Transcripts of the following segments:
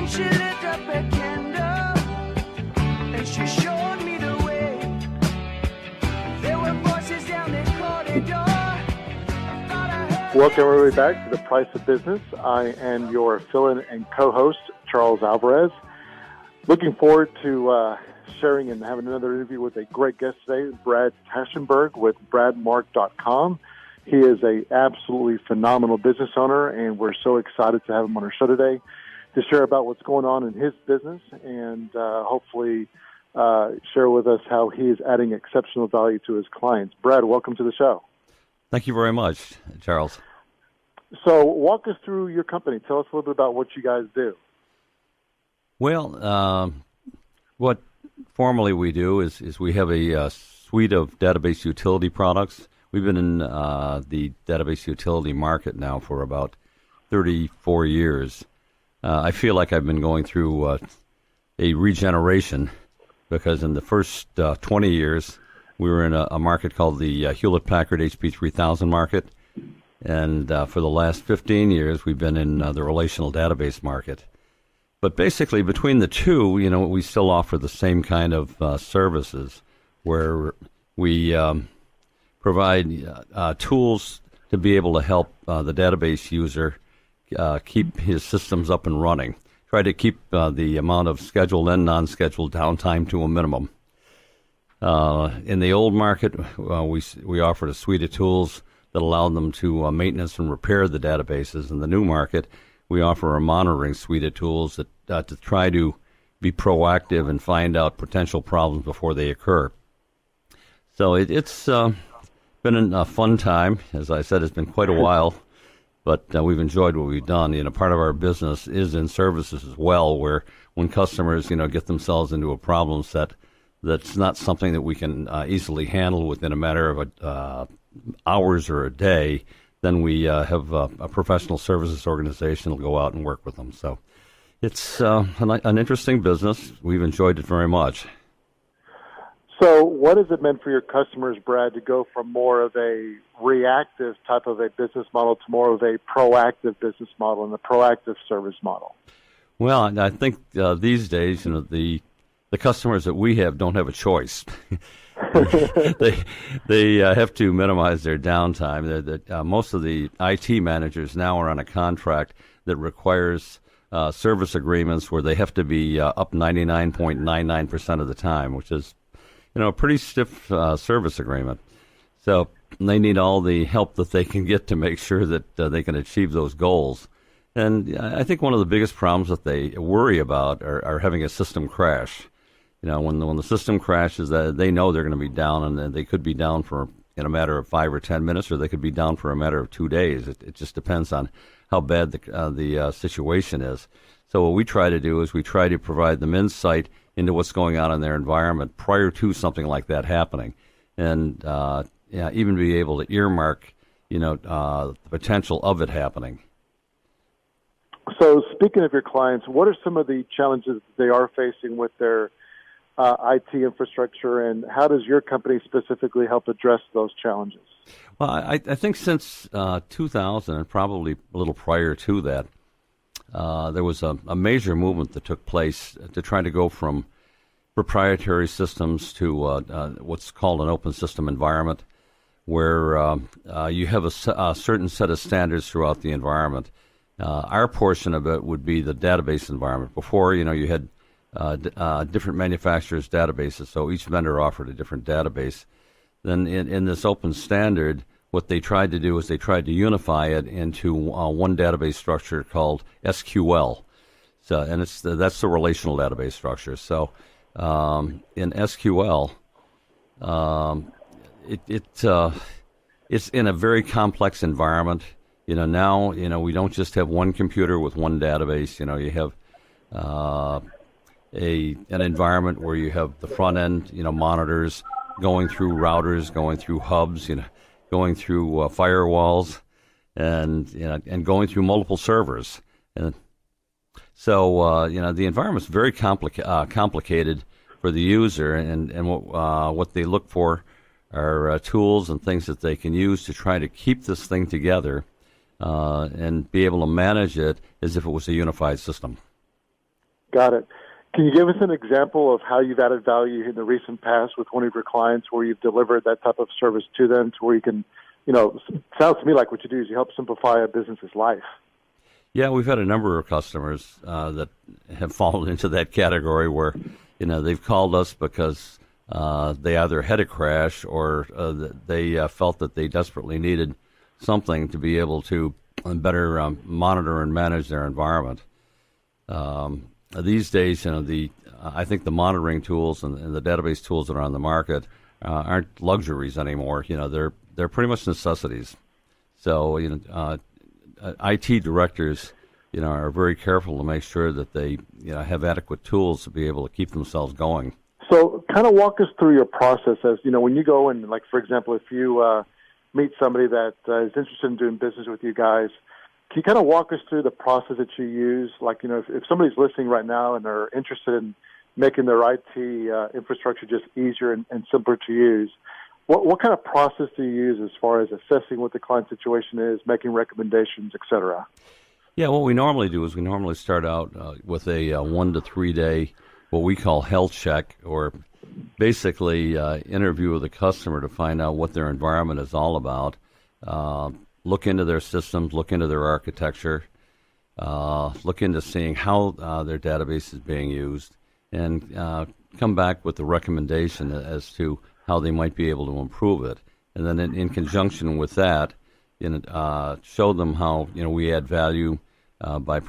she lit up a candle and she showed me the way. There were voices down the corridor. I thought I heard. Welcome everybody back to The Price of Business. I am your fill-in and co-host, Charles Alvarez. Looking forward to sharing and having another interview with a great guest today, Brad Tashenberg with bradmark.com. He is a absolutely phenomenal business owner, and we're so excited to have him on our show today to share about what's going on in his business and hopefully share with us how he is adding exceptional value to his clients. Brad, welcome to the show. Thank you very much, Charles. So walk us through your company. Tell us a little bit about what you guys do. Well, what formally we do is we have a suite of database utility products. We've been in the database utility market now for about 34 years. I feel like I've been going through a regeneration because in the first 20 years, we were in a market called the Hewlett-Packard HP 3000 market. And for the last 15 years, we've been in the relational database market. But basically, between the two, we still offer the same kind of services where we provide tools to be able to help the database user keep his systems up and running. Try to keep the amount of scheduled and non-scheduled downtime to a minimum. In the old market, we offered a suite of tools that allowed them to maintenance and repair the databases. In the new market, we offer a monitoring suite of tools that to try to be proactive and find out potential problems before they occur. So it's been a fun time. As I said, it's been quite a while, but we've enjoyed what we've done. Part of our business is in services as well, where when customers, get themselves into a problem set that's not something that we can easily handle within a matter of hours or a day, then we have a professional services organization will go out and work with them. So it's an interesting business. We've enjoyed it very much. So what has it meant for your customers, Brad, to go from more of a reactive type of a business model to more of a proactive business model and a proactive service model? Well, I think these days, the customers that we have don't have a choice. they have to minimize their downtime. Most of the IT managers now are on a contract that requires service agreements where they have to be up 99.99% of the time, which is a pretty stiff service agreement. So they need all the help that they can get to make sure that they can achieve those goals. And I think one of the biggest problems that they worry about are having a system crash. When the system crashes, they know they're going to be down, and they could be down in a matter of 5 or 10 minutes, or they could be down for a matter of 2 days. It just depends on how bad the situation is. So what we try to do is we try to provide them insight into what's going on in their environment prior to something like that happening, and even be able to earmark, the potential of it happening. So speaking of your clients, what are some of the challenges they are facing with their IT infrastructure, and how does your company specifically help address those challenges? Well, I think since 2000, and probably a little prior to that, there was a major movement that took place to try to go from proprietary systems to what's called an open system environment, where you have a certain set of standards throughout the environment. Our portion of it would be the database environment. Before, you had different manufacturers' databases, so each vendor offered a different database. Then in this open standard, what they tried to do is they tried to unify it into one database structure called SQL. So, and that's the relational database structure. So in SQL, it's in a very complex environment. Now we don't just have one computer with one database. You have an environment where you have the front end, monitors going through routers, going through hubs, going through firewalls, and going through multiple servers. And so the environment's very complicated for the user, and what they look for are tools and things that they can use to try to keep this thing together and be able to manage it as if it was a unified system. Got it. Can you give us an example of how you've added value in the recent past with one of your clients where you've delivered that type of service to them to where you can, sounds to me like what you do is you help simplify a business's life. Yeah, we've had a number of customers that have fallen into that category where, they've called us because they either had a crash or they felt that they desperately needed something to be able to better monitor and manage their environment. These days, I think the monitoring tools and the database tools that are on the market aren't luxuries anymore. They're pretty much necessities. So, IT directors, are very careful to make sure that they, have adequate tools to be able to keep themselves going. So, kind of walk us through your process as when you go and, like, for example, if you meet somebody that is interested in doing business with you guys. Can you kind of walk us through the process that you use? Like, if somebody's listening right now and they're interested in making their IT infrastructure just easier and simpler to use, what kind of process do you use as far as assessing what the client situation is, making recommendations, et cetera? Yeah, what we normally do is we normally start out with a 1 to 3 day, what we call health check, or basically interview with the customer to find out what their environment is all about. Look into their systems, look into their architecture, look into seeing how their database is being used, and come back with a recommendation as to how they might be able to improve it. And then in conjunction with that, show them how we add value by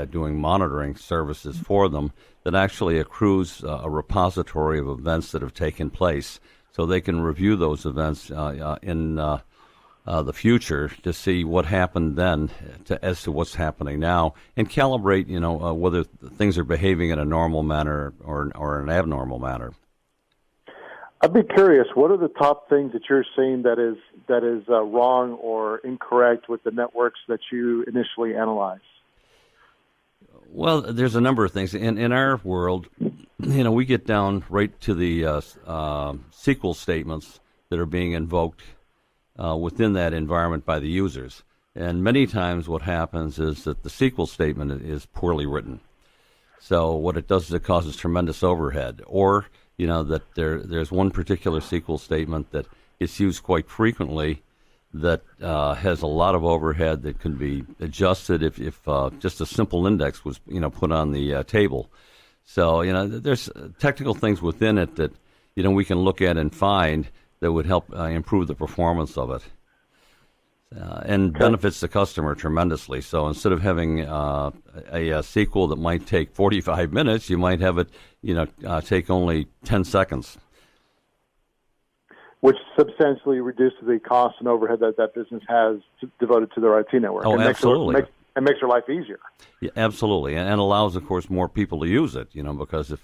doing monitoring services for them that actually accrues a repository of events that have taken place, so they can review those events in the future to see what happened then as to what's happening now, and calibrate, whether things are behaving in a normal manner or an abnormal manner. I'd be curious, what are the top things that you're seeing that is wrong or incorrect with the networks that you initially analyze? Well, there's a number of things. In our world, we get down right to the SQL statements that are being invoked within that environment by the users. And many times what happens is that the SQL statement is poorly written. So what it does is it causes tremendous overhead. Or, that there's one particular SQL statement that is used quite frequently that has a lot of overhead that can be adjusted if just a simple index was, put on the table. So, there's technical things within it that, we can look at and find that would help improve the performance of it, and benefits the customer tremendously. So instead of having a SQL that might take 45 minutes, you might have it, take only 10 seconds. Which substantially reduces the cost and overhead that business has devoted to their IT network. Oh, absolutely. It makes their life easier. Yeah, absolutely, and allows, of course, more people to use it. Because if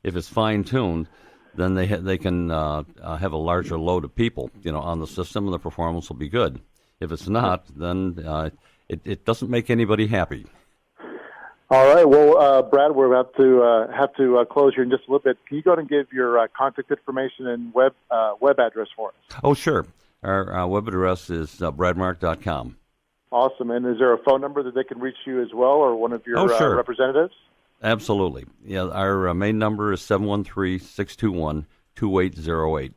it's fine-tuned, then they can have a larger load of people, on the system, and the performance will be good. If it's not, then it doesn't make anybody happy. All right. Well, Brad, we're about to have to close here in just a little bit. Can you go ahead and give your contact information and web address for us? Oh, sure. Our web address is bradmark.com. Awesome. And is there a phone number that they can reach you as well, or one of your sure. representatives? Absolutely. Yeah, our main number is 713-621-2808.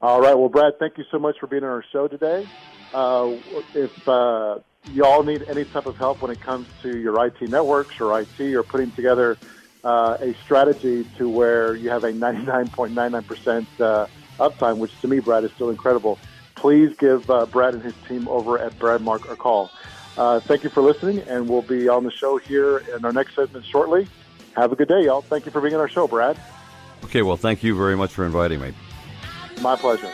All right. Well, Brad, thank you so much for being on our show today. If you all need any type of help when it comes to your IT networks or IT or putting together a strategy to where you have a 99.99% uptime, which to me, Brad, is still incredible, please give Brad and his team over at Bradmark a call. Thank you for listening, and we'll be on the show here in our next segment shortly. Have a good day, y'all. Thank you for being on our show, Brad. Okay, well, thank you very much for inviting me. My pleasure.